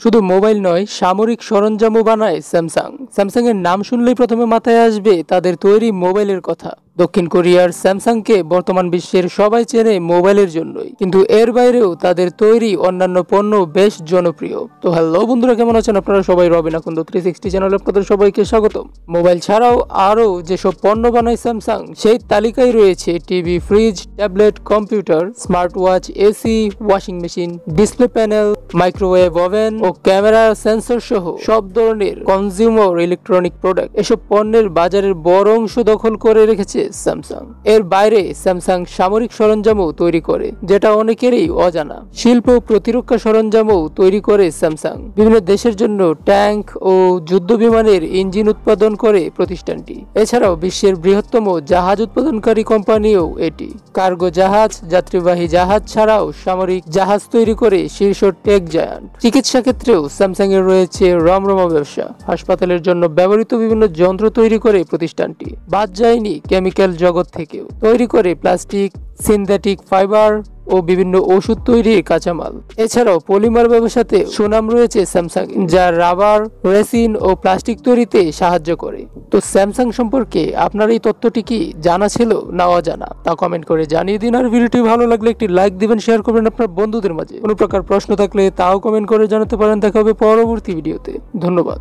শুধু মোবাইল নয়, সামরিক সরঞ্জামও বানায় স্যামসাং। স্যামসাং এর নাম শুনলেই প্রথমে মাথায় আসবে তাদের তৈরি মোবাইলের কথা। দক্ষিণ কোরিয়ার স্যামসাংকে বর্তমান বিশ্বের সবাই চেনে মোবাইলের জন্যই, কিন্তু এর বাইরেও তাদের তৈরি অন্যান্য পণ্য বেশ জনপ্রিয়। তো হ্যালো বন্ধুরা, কেমন আছেন আপনারা সবাই? রবিন আকন্দ 360 চ্যানেলে আপনাদের সবাইকে স্বাগতম। মোবাইল ছাড়াও আরও যেসব পণ্য বানায় স্যামসাং, সেই তালিকায় রয়েছে TV, fridge, tablet, computer, smart watch, AC, washing machine, display panel, microwave oven ও ক্যামেরা, সেন্সর সহ সব ধরনের কনজিউমার ইলেকট্রনিক প্রোডাক্ট। এসব পণ্যের বাজারের বড় অংশ দখল করে রেখেছে স্যামসাং। এর বাইরে স্যামসাং সামরিক সরঞ্জামও তৈরি করে, যেটা অনেকেরই অজানা। শিল্প ও প্রতিরক্ষা সরঞ্জামও তৈরি করে স্যামসাং। বিভিন্ন দেশের জন্য ট্যাঙ্ক ও যুদ্ধ বিমানের ইঞ্জিন উৎপাদন করে প্রতিষ্ঠানটি। এছাড়াও বিশ্বের বৃহত্তম জাহাজ উৎপাদনকারী কোম্পানিও এটি। কার্গো জাহাজ, যাত্রীবাহী জাহাজ ছাড়াও সামরিক জাহাজ তৈরি করে শীর্ষ টেক জায়ান্ট। চিকিৎসা ক্ষেত্রেও স্যামসাং এর রয়েছে রমরমা ব্যবসা। হাসপাতালের জন্য ব্যবহৃত বিভিন্ন যন্ত্র তৈরি করে প্রতিষ্ঠানটি। বাদ যায়নি কেমিক্যাল জগৎ থেকেও, তৈরি করে প্লাস্টিক, সিনথেটিক ফাইবার ও বিভিন্ন ওষুধ তৈরির কাঁচামাল। এছাড়াও পলিমার ব্যবসাতে সুনাম রয়েছে স্যামসাং, যা রাবার, রেসিন ও প্লাস্টিক তৈরিতে সাহায্য করে। তো স্যামসাং সম্পর্কে আপনার এই তথ্যটি কি জানা ছিল না অজানা, তা কমেন্ট করে জানিয়ে দিন। আর ভিডিওটি ভালো লাগলে একটি লাইক দিবেন, শেয়ার করবেন আপনার বন্ধুদের মাঝে। কোনো প্রকার প্রশ্ন থাকলে তাও কমেন্ট করে জানাতে পারেন। দেখা হবে পরবর্তী ভিডিওতে। ধন্যবাদ।